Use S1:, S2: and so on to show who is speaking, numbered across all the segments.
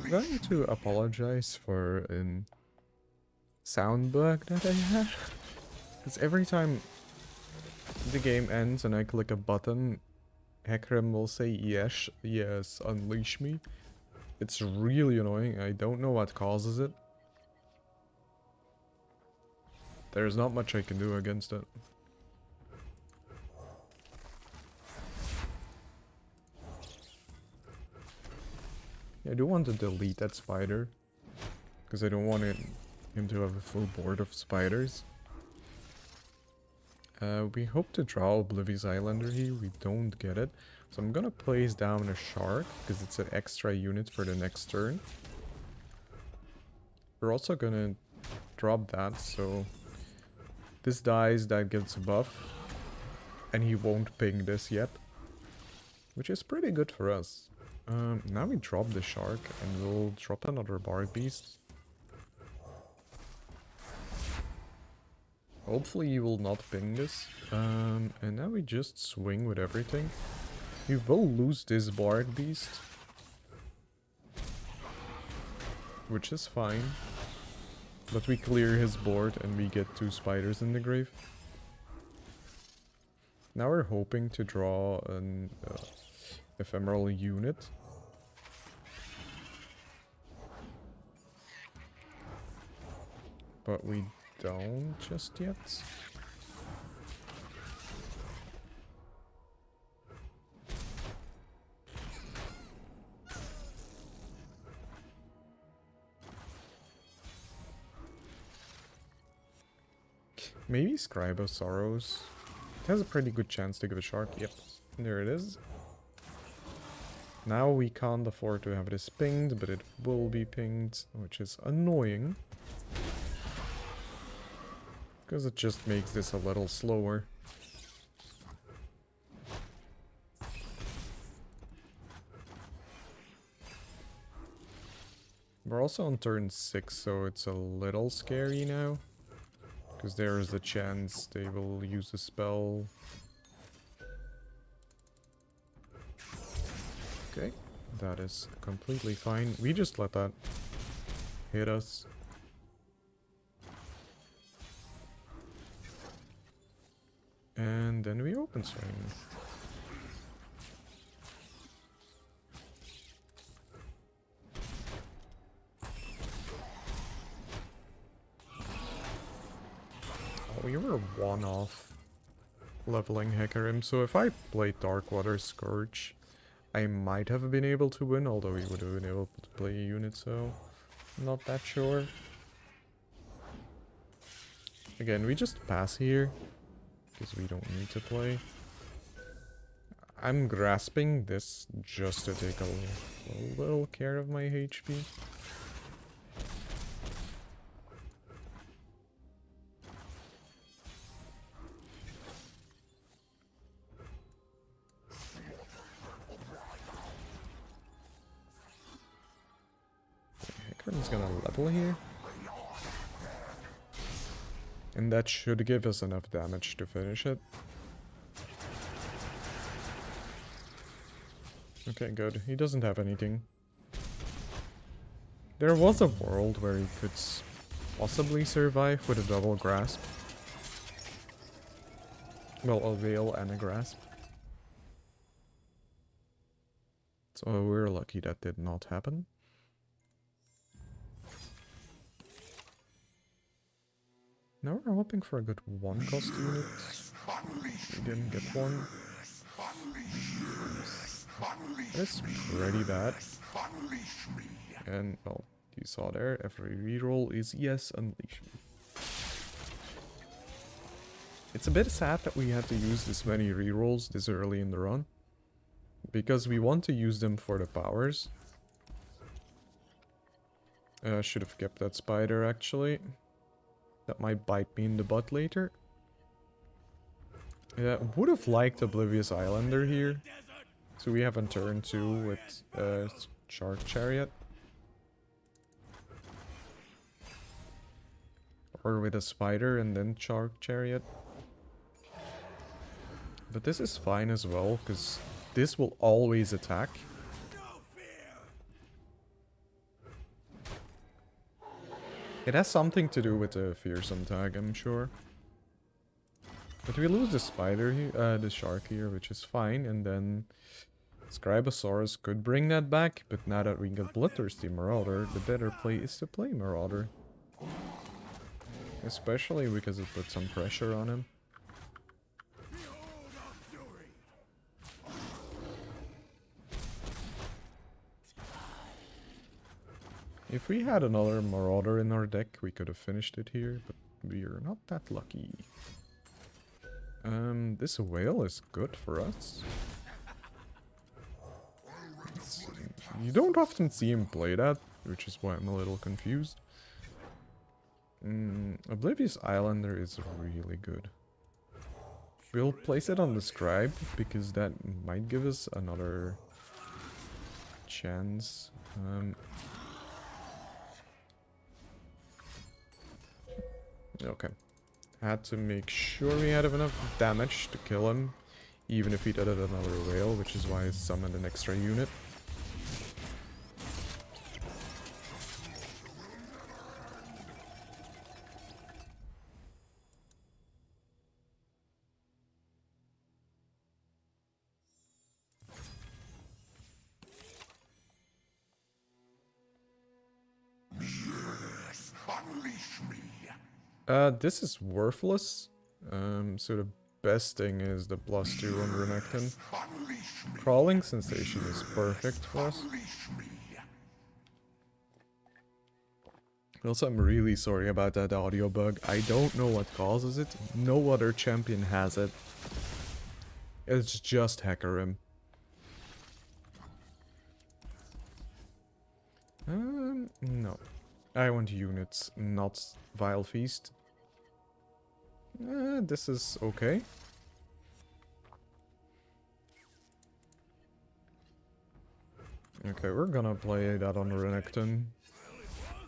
S1: I'm going to apologize for an sound bug that I had. Because every time the game ends and I click a button, Hecarim will say yes, yes, unleash me. It's really annoying. I don't know what causes it. There's not much I can do against it. I do want to delete that spider. Because I don't want him to have a full board of spiders. We hope to draw Oblivion's Islander here. We don't get it. So I'm gonna place down a shark. Because it's an extra unit for the next turn. We're also gonna drop that. So this dies, that gets a buff. And he won't ping this yet. Which is pretty good for us. Now we drop the shark and we'll drop another bark beast. Hopefully you will not ping this. And now we just swing with everything. We will lose this bark beast. Which is fine. But we clear his board and we get 2 spiders in the grave. Now we're hoping to draw an ephemeral unit. But we don't just yet. Maybe Scribe of Sorrows. It has a pretty good chance to give a shark. Yep, there it is. Now we can't afford to have this pinged, but it will be pinged, which is annoying. Because it just makes this a little slower. We're also on turn 6, so it's a little scary now. Because there is a chance they will use a spell. Okay, that is completely fine. We just let that hit us. And then we open swing. Oh, we were 1 off leveling Hecarim, so if I played Darkwater Scourge, I might have been able to win, although he would have been able to play a unit, so I'm not that sure. Again, we just pass here. Because we don't need to play. I'm grasping this just to take a little care of my HP. Hecarim's gonna level here. And that should give us enough damage to finish it. Okay, good. He doesn't have anything. There was a world where he could possibly survive with a double grasp. Well, a veil and a grasp. So we're lucky that did not happen. Now we're hoping for a good 1-cost unit. We didn't get one. It's pretty bad. And, well, you saw there, every reroll is yes, unleash me. It's a bit sad that we had to use this many rerolls this early in the run. Because we want to use them for the powers. Should have kept that spider, actually. That might bite me in the butt later. Would have liked Oblivious Islander here. So we have a turn 2 with Shark Chariot. Or with a spider and then Shark Chariot. But this is fine as well, because this will always attack. It has something to do with the fearsome tag, I'm sure. But we lose the spider here, the shark here, which is fine, and then Scribosaurus could bring that back, but now that we got Bloodthirsty Marauder, the better play is to play Marauder. Especially because it puts some pressure on him. If we had another Marauder in our deck, we could have finished it here, but we're not that lucky. This whale is good for us. You don't often see him play that, which is why I'm a little confused. Oblivious Islander is really good. We'll place it on the scribe, because that might give us another chance. Okay. Had to make sure we had enough damage to kill him, even if he did it another whale, which is why I summoned an extra unit. This is worthless. So the best thing is the +2 on Renekton. Crawling Sensation is perfect for us. Also, I'm really sorry about that audio bug. I don't know what causes it. No other champion has it. It's just Hecarim. No. I want units, not Vile Feast. This is okay. Okay, we're gonna play that on Renekton.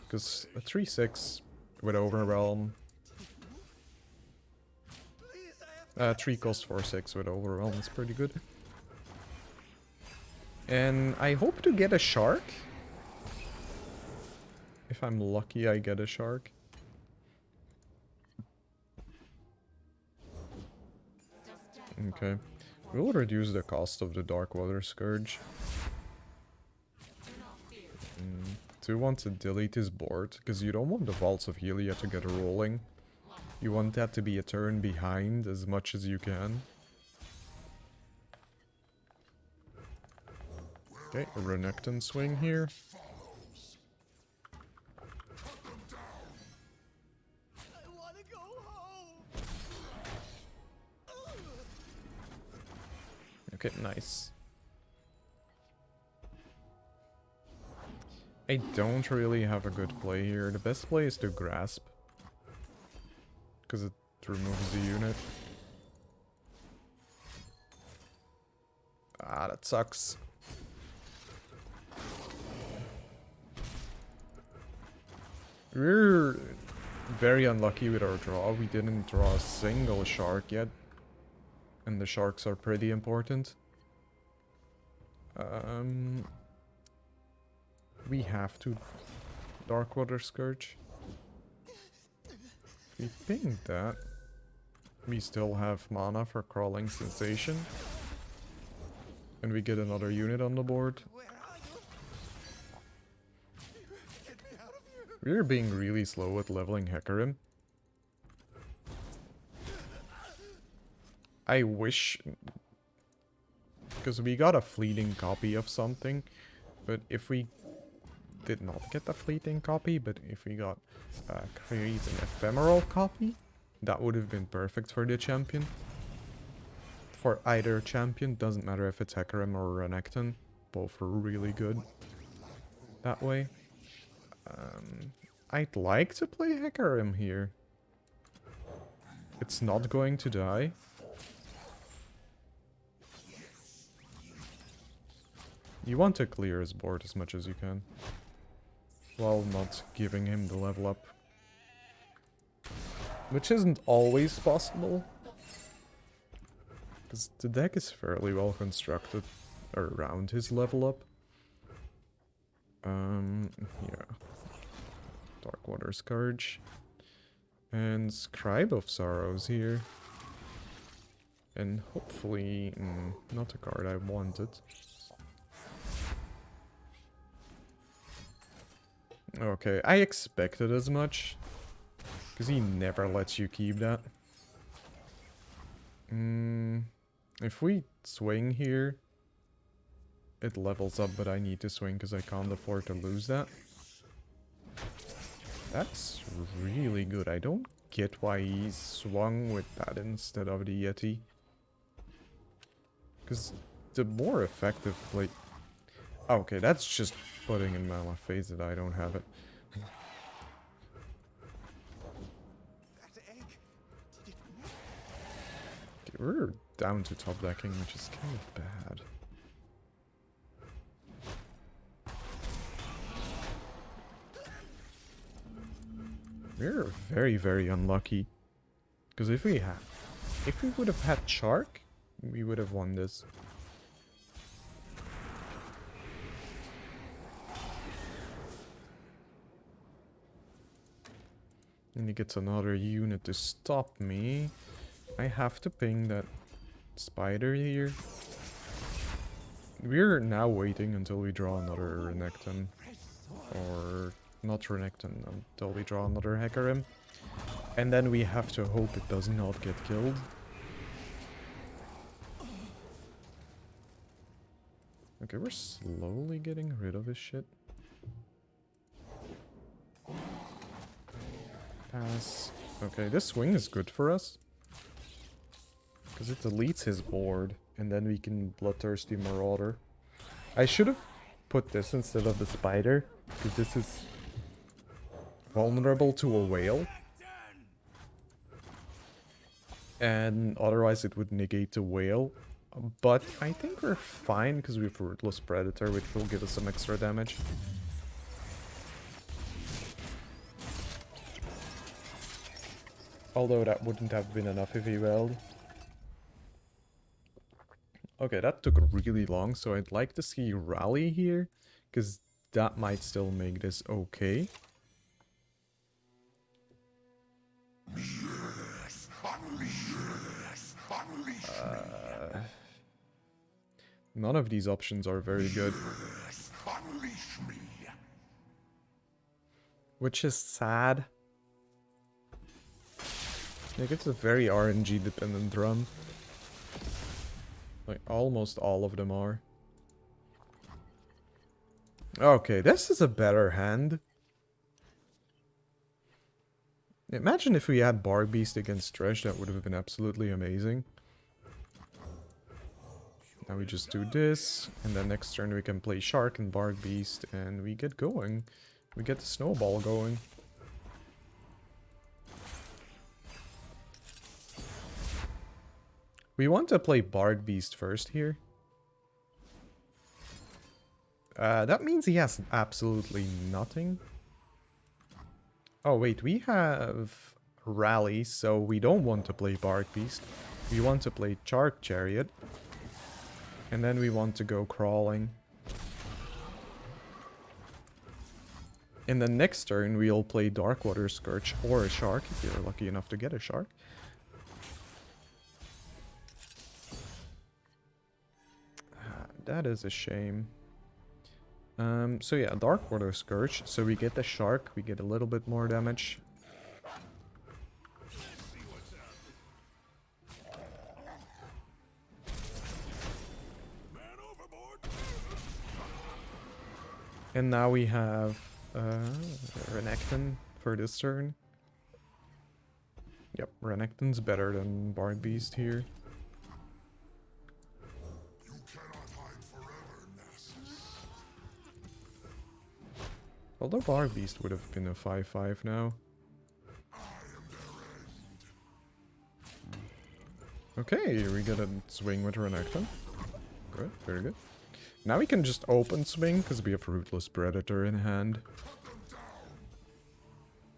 S1: Because a 3/6 with Overwhelm. 3 cost 4/6 with Overwhelm is pretty good. And I hope to get a shark. If I'm lucky, I get a shark. Okay. We'll reduce the cost of the Darkwater Scourge. Do you want to delete his board? Because you don't want the Vaults of Helia to get rolling. You want that to be a turn behind as much as you can. Okay, a Renekton swing here. Okay, nice. I don't really have a good play here. The best play is to Grasp. Because it removes the unit. Ah, that sucks. We're very unlucky with our draw. We didn't draw a single shark yet. And the sharks are pretty important. We have to Darkwater Scourge. We ping that. We still have mana for Crawling Sensation. And we get another unit on the board. We're being really slow at leveling Hecarim. I wish... Because we got a fleeting copy of something. But if we did not get a fleeting copy, but if we got create an ephemeral copy, that would have been perfect for the champion. For either champion, doesn't matter if it's Hecarim or Renekton. Both are really good that way. I'd like to play Hecarim here. It's not going to die. You want to clear his board as much as you can, while not giving him the level up. Which isn't always possible. Because the deck is fairly well constructed around his level up. Yeah. Darkwater Scourge. And Scribe of Sorrows here. And hopefully... not a card I wanted. Okay, I expected as much. Because he never lets you keep that. If we swing here... it levels up, but I need to swing because I can't afford to lose that. That's really good. I don't get why he swung with that instead of the Yeti. Because the more effective play... okay, that's just putting in my face that I don't have it. Okay, we're down to top decking, which is kind of bad. We're very, very unlucky. Because if we would have had Shark, we would have won this. And he gets another unit to stop me. I have to ping that spider here. We're now waiting until we draw another Renekton. Or not Renekton, until we draw another Hecarim. And then we have to hope it does not get killed. Okay, we're slowly getting rid of his shit. Pass. Okay, this swing is good for us. Because it deletes his board. And then we can Bloodthirsty Marauder. I should have put this instead of the spider. Because this is vulnerable to a whale. And otherwise it would negate the whale. But I think we're fine because we have Ruthless Predator, which will give us some extra damage. Although that wouldn't have been enough if he wailed. Okay, that took really long, so I'd like to see Rally here, because that might still make this okay. None of these options are very good. Which is sad. Like, it's a very RNG dependent run. Like, almost all of them are. Okay, this is a better hand. Imagine if we had Bark Beast against Thresh, that would have been absolutely amazing. Now we just do this, and then next turn we can play Shark and Bark Beast, and we get going. We get the snowball going. We want to play Bark Beast first here. That means he has absolutely nothing. Oh wait, we have Rally, so we don't want to play Bark Beast. We want to play Shark Chariot. And then we want to go crawling. In the next turn, we'll play Darkwater Scourge or a Shark, if you're lucky enough to get a Shark. That is a shame. So yeah, Darkwater Scourge. So we get the Shark, we get a little bit more damage. And now we have Renekton for this turn. Yep, Renekton's better than Bark Beast here. Although Bark Beast would have been a 5-5 now. Okay, we get a swing with Renekton. Good, very good. Now we can just open swing, because we have Ruthless Predator in hand.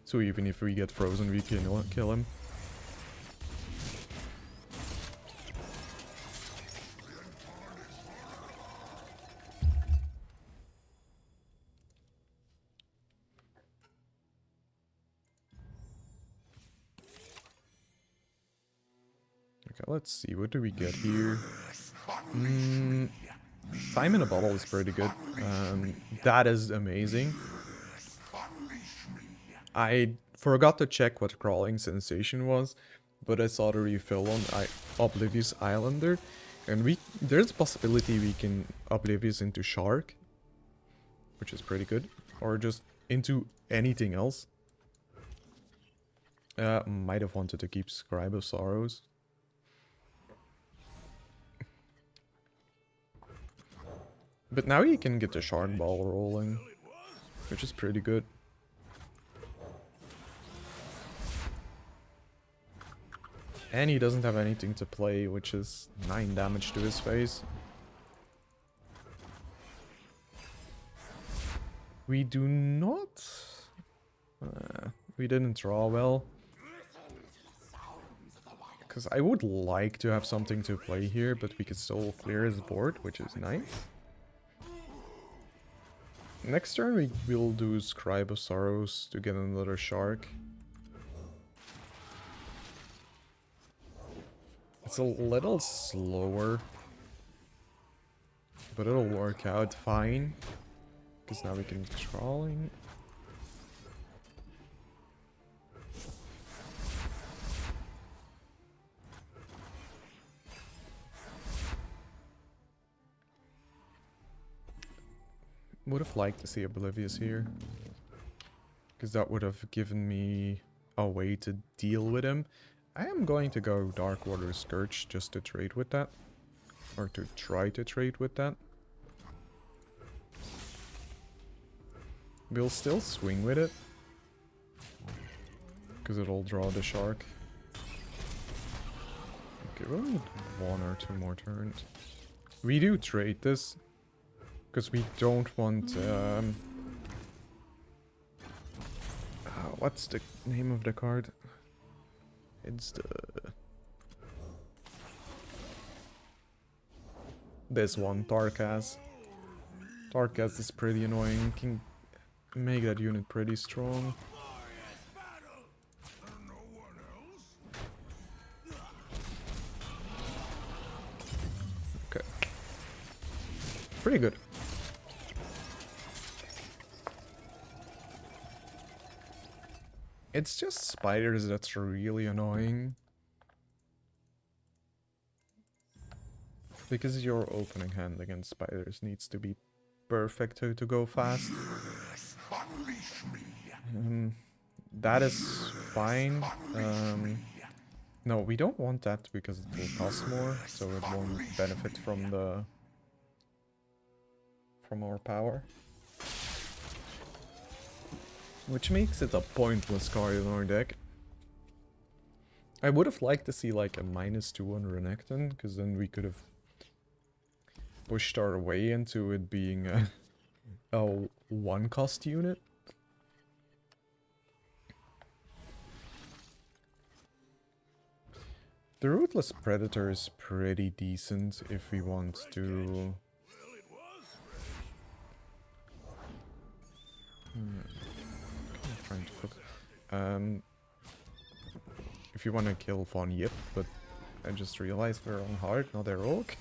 S1: So even if we get frozen, we can kill him. Okay, let's see, what do we get here? Time in a bottle is pretty good. That is amazing. I forgot to check what crawling sensation was, but I saw the refill on Oblivious Islander, and there's a possibility we can Oblivious into Shark, which is pretty good, or just into anything else. Might have wanted to keep Scribe of Sorrows. But now you can get the Shark Ball rolling, which is pretty good. And he doesn't have anything to play, which is 9 damage to his face. We do not... we didn't draw well. Because I would like to have something to play here, but we can still clear his board, which is nice. Next turn we will do Scribe of Sorrows to get another Shark. It's a little slower, but it'll work out fine. Because now we can get crawling. Would have liked to see Oblivious here. Because that would have given me a way to deal with him. I am going to go Darkwater Scourge just to trade with that. Or to try to trade with that. We'll still swing with it. Because it'll draw the Shark. Okay, we'll need 1 or 2 more turns. We do trade this. Because we don't want... what's the name of the card? It's the... this one, Tarkaz. Tarkaz is pretty annoying. Can make that unit pretty strong. Okay. Pretty good. It's just spiders that's really annoying. Because your opening hand against spiders needs to be perfect to go fast. That is fine. No, we don't want that because it will cost more, so it won't benefit from our power. Which makes it a pointless card in our deck. I would have liked to see like a -2 on Renekton, because then we could have pushed our way into it being a 1-cost unit. The Ruthless Predator is pretty decent if we want to... trying to cook. If you want to kill Von Yip, but I just realized we're on hard, not heroic.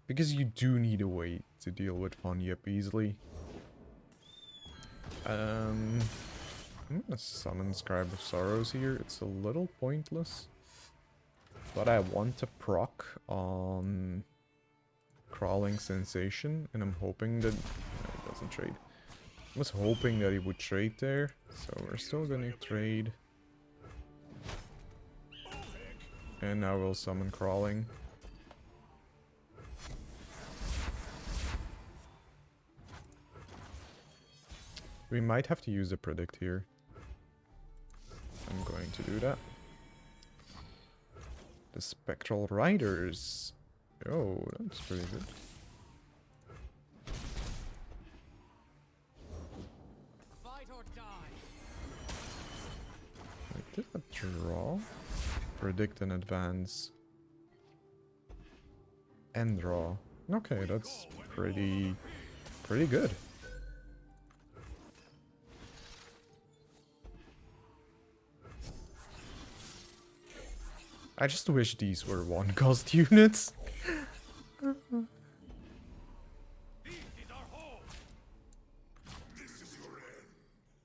S1: Because you do need a way to deal with Von Yip easily. I'm gonna summon Scribe of Sorrows here. It's a little pointless. But I want to proc on Crawling Sensation, and I'm hoping that... no, it doesn't trade. I was hoping that he would trade there, so we're still gonna trade. And now we'll summon Crawling. We might have to use a Predict here. I'm going to do that. The Spectral Riders. Oh, that's pretty good. Did I draw? Predict and advance. And draw. Okay, that's pretty good. I just wish these were one cost units.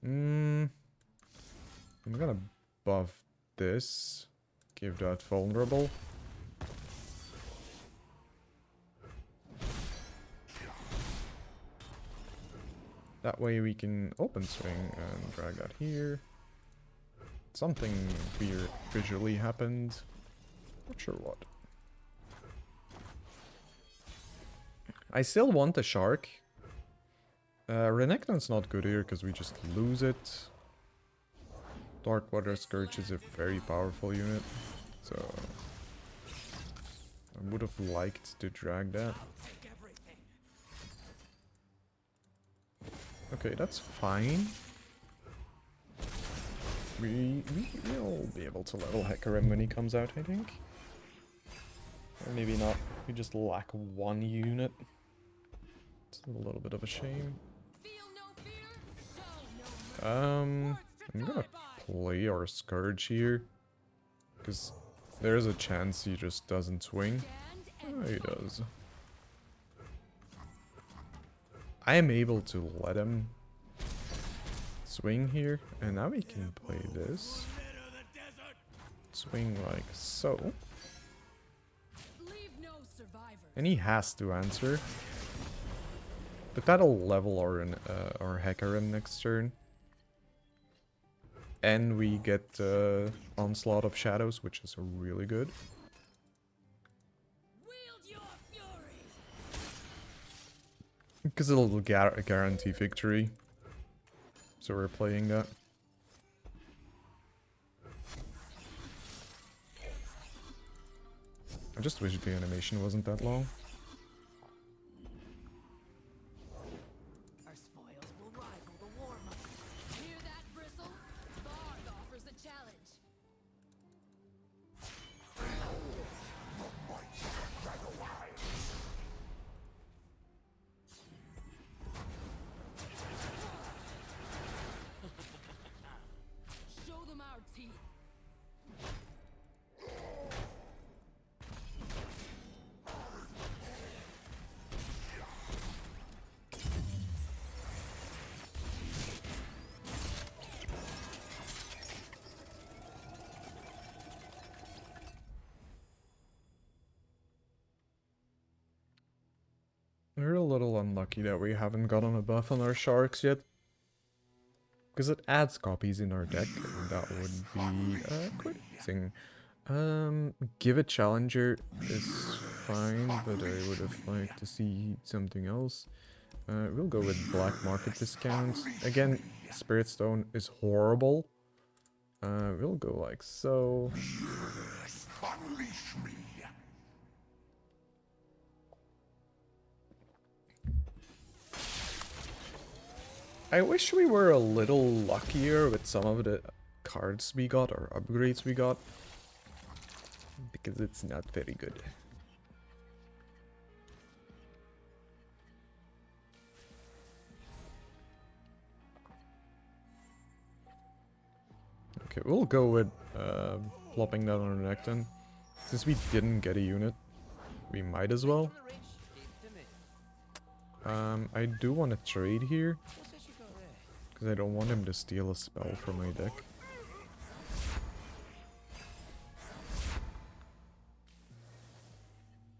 S1: I'm gonna buff this. Give that vulnerable. That way we can open swing and drag that here. Something weird visually happened. Not sure what. I still want a shark. Renekton's not good here because we just lose it. Darkwater Scourge is a very powerful unit, so I would have liked to drag that. Okay, that's fine. We'll be able to level Hecarim when he comes out, I think. Or maybe not. We just lack one unit. It's a little bit of a shame. I'm gonna play our Scourge here. Because there's a chance he just doesn't swing. Oh, he does. I am able to let him swing here, and now we can play this. Swing like so. And he has to answer. But that'll level our Hecarim next turn. And we get Onslaught of Shadows, which is really good. Because it'll guarantee victory. So we're playing that. I just wish the animation wasn't that long.
S2: Our spoils will rival the war money. Hear that, Bristle? Bard offers a challenge. Show them our teeth.
S1: We're a little unlucky that we haven't gotten a buff on our sharks yet. Because it adds copies in our deck, and that would be quite amazing. Give it Challenger is fine, but I would have liked to see something else. We'll go with Black Market Discount. Again, Spirit Stone is horrible. We'll go like so. I wish we were a little luckier with some of the cards we got or upgrades we got. Because it's not very good. Okay, we'll go with plopping that on Renekton. Since we didn't get a unit, we might as well. I do want to trade here. Because I don't want him to steal a spell from my deck.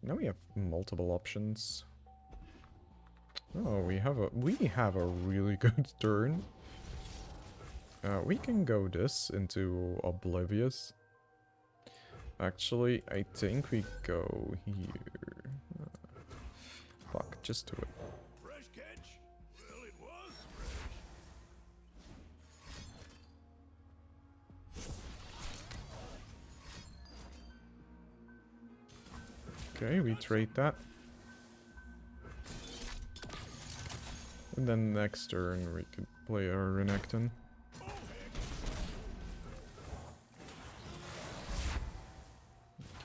S1: Now we have multiple options. Oh, we have a really good turn. We can go this into Oblivious. Actually, I think we go here. Fuck, just do it. Okay, we trade that. And then next turn we could play our Renekton.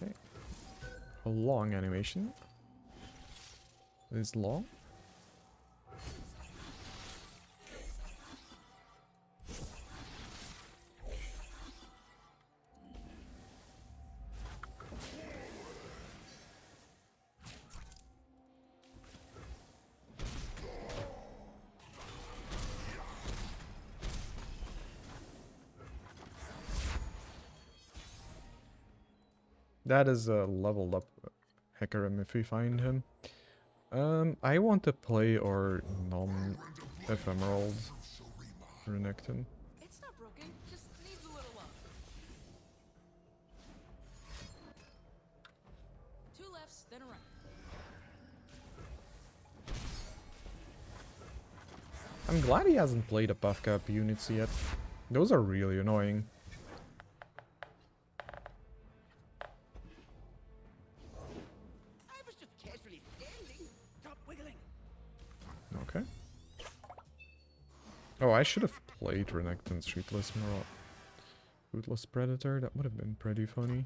S1: Okay. A long animation. Is long. That is a leveled up Hecarim if we find him. I want to play our non-ephemeral Renekton.
S2: It's not broken, just needs a little love. 2 lefts, then a right.
S1: I'm glad he hasn't played a buff cap units yet. Those are really annoying.
S3: I was just casually standing. Stop wiggling.
S1: Okay. Oh, I should have played Renekton's Rootless Predator. That would have been pretty funny.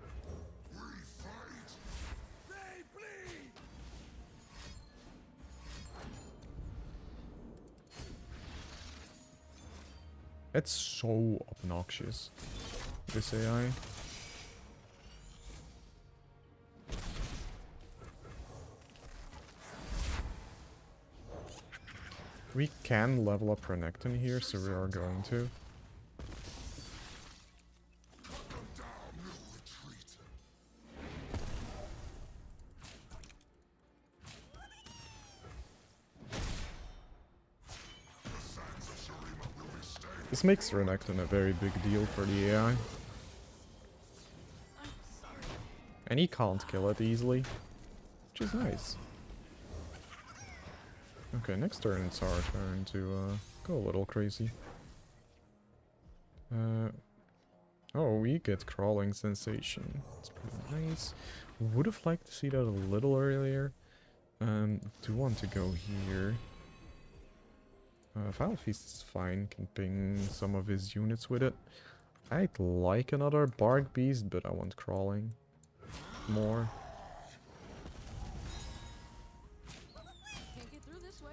S3: They bleed.
S1: It's so obnoxious, this AI. We can level up Renekton here, so we are going to. This makes Renekton a very big deal for the AI. And he can't kill it easily, which is nice. Okay, next turn it's our turn to go a little crazy. Oh, we get Crawling Sensation. It's pretty nice. Would have liked to see that a little earlier. Do want to go here. Final Feast is fine, can ping some of his units with it. I'd like another Bark Beast, but I want Crawling more.
S2: Can't get through this way.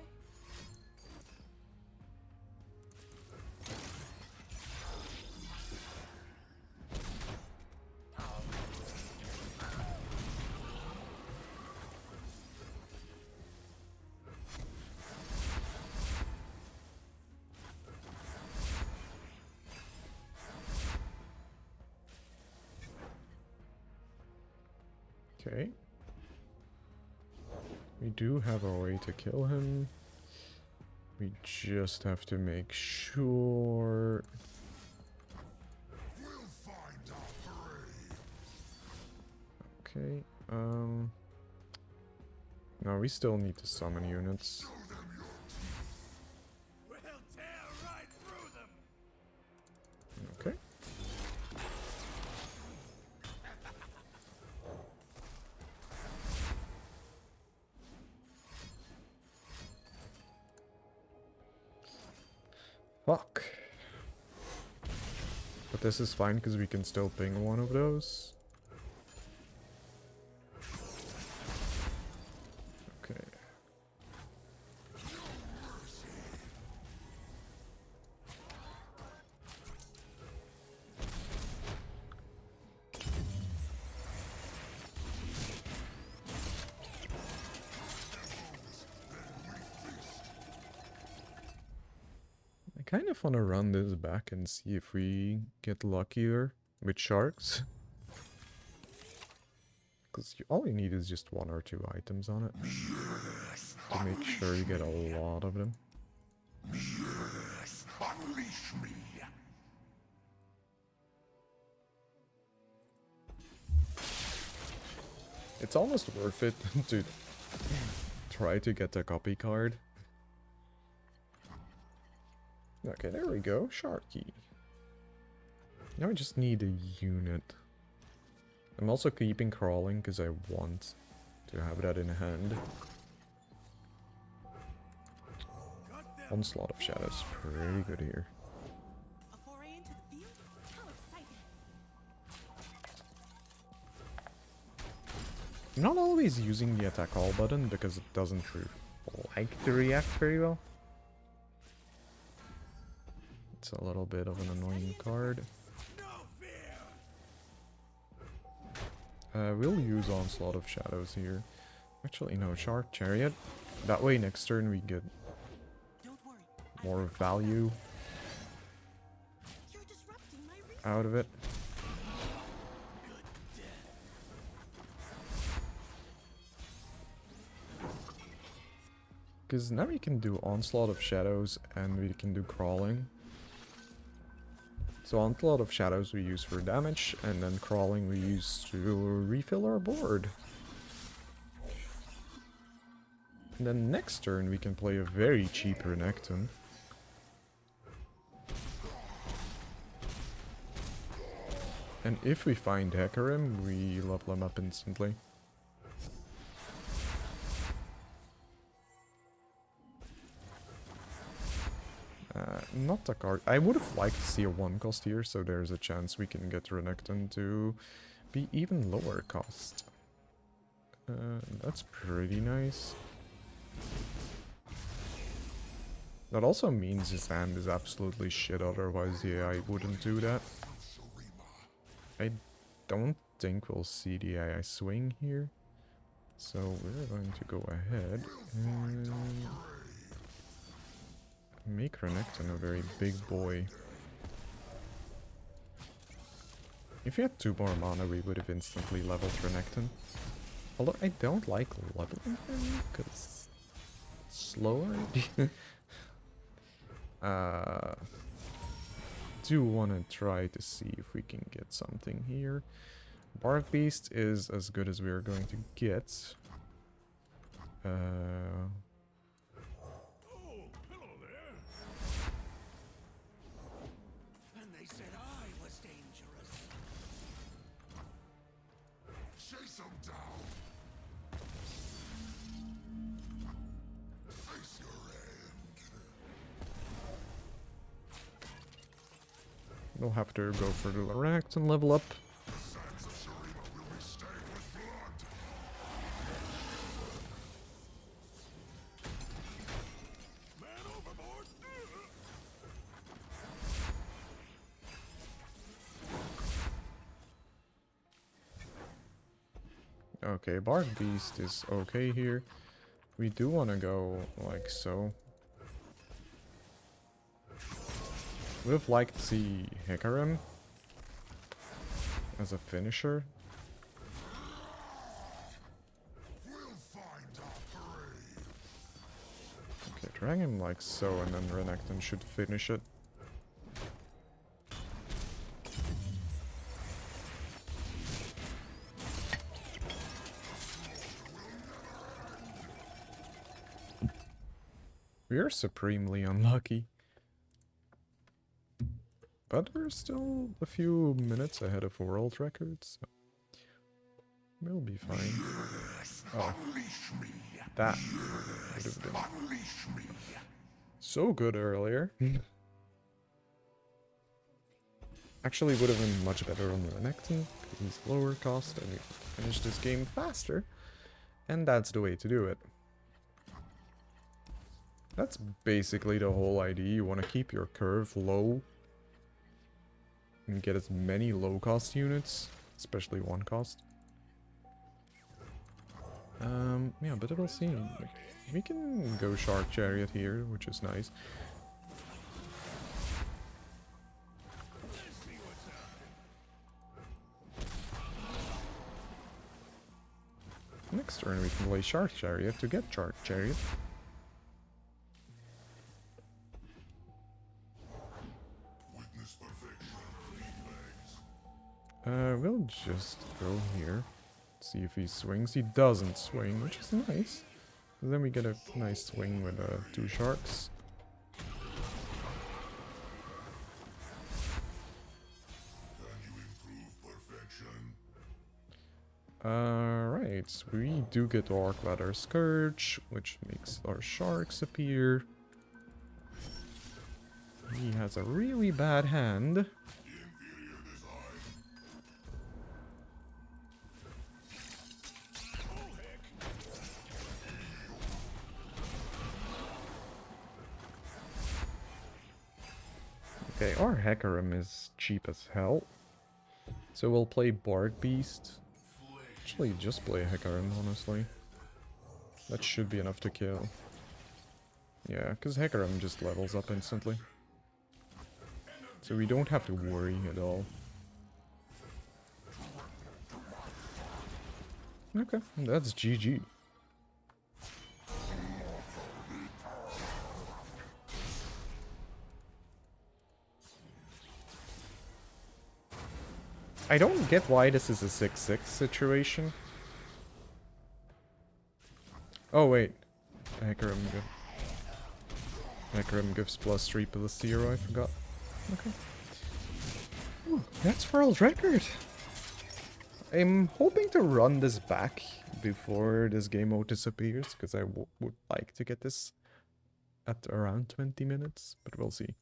S1: Okay. We do have a way to kill him. We just have to make sure.
S3: We'll find our prey.
S1: Okay, no, we still need to summon units.
S3: Show them your teeth. We'll tear right through them.
S1: Okay. Fuck. But this is fine because we can still ping one of those. Okay. I kind of want to run this back and see if we get luckier with sharks. Because all you need is just 1 or 2 items on it. To make sure you get a lot of them.
S3: Yes, unleash me.
S1: It's almost worth it to try to get a copy card. Okay, there we go. Sharky. Now I just need a unit. I'm also keeping Crawling because I want to have that in hand. Onslaught of Shadows, pretty good here.
S2: A foray into the field? How exciting!
S1: I'm not always using the attack all button because it doesn't like to react very well. It's a little bit of an annoying card.
S3: No fear.
S1: We'll use Onslaught of Shadows here. Actually, no, Shark Chariot. That way next turn we get
S2: Don't worry.
S1: more value
S2: You're disrupting my reason.
S1: out of it. Because now we can do Onslaught of Shadows and we can do Crawling. So Onslaught of Shadows we use for damage, and then Crawling we use to refill our board. And then next turn we can play a very cheap Renekton. And if we find Hecarim, we level him up instantly. Not a card. I would have liked to see a 1 cost here, so there's a chance we can get Renekton to be even lower cost. That's pretty nice. That also means his hand is absolutely shit, otherwise the AI wouldn't do that. I don't think we'll see the AI swing here. So we're going to go ahead and make Renekton a very big boy. If he had 2 more mana, we would have instantly leveled Renekton. Although I don't like leveling him, because it's slower. Do want to try to see if we can get something here. Bark Beast is as good as we are going to get.
S3: Oh, hello there. And they said I was dangerous. Chase him down. Face your end.
S1: We'll have to go for the Lorax and level up.
S3: The sands of Shurima will be stained with blood. Man overboard.
S1: Okay, Bark Beast is okay here. We do want to go like so. Would have liked to see Hecarim as a finisher.
S3: We'll find our prey.
S1: Okay, drag him like so, and then Renekton should finish it. We are supremely unlucky. But we're still a few minutes ahead of world records, so we'll be fine. Oh,
S3: Unleash me.
S1: that would have been
S3: Unleash me.
S1: so good earlier. Actually would have been much better on Renekton, because he's lower cost and we finish this game faster. And that's the way to do it. That's basically the whole idea. You want to keep your curve low and get as many low cost units, especially 1 cost. Yeah, but we'll see. We can go Shark Chariot here, which is nice.
S3: Let's see what's happening.
S1: Next turn we can play Shark Chariot to get Shark Chariot.
S3: Witness perfection. 3 legs.
S1: We'll just go here. See if he swings. He doesn't swing, which is nice. Then we get a nice swing with 2 sharks.
S3: Can you improve perfection?
S1: Right, we do get Orc Ladder Scourge, which makes our sharks appear. He has a really bad hand.
S3: Inferior design. Oh heck.
S1: Okay, our Hecarim is cheap as hell. So we'll play Bark Beast. Actually, just play Hecarim, honestly. That should be enough to kill. Yeah, because Hecarim just levels up instantly. So we don't have to worry at all. Okay, that's GG. I don't get why this is a 6-6 situation. Oh wait. Hecarim gives +3 plus 0, I forgot. Okay. Ooh, that's world record! I'm hoping to run this back before this game mode disappears, because I would like to get this at around 20 minutes, but we'll see.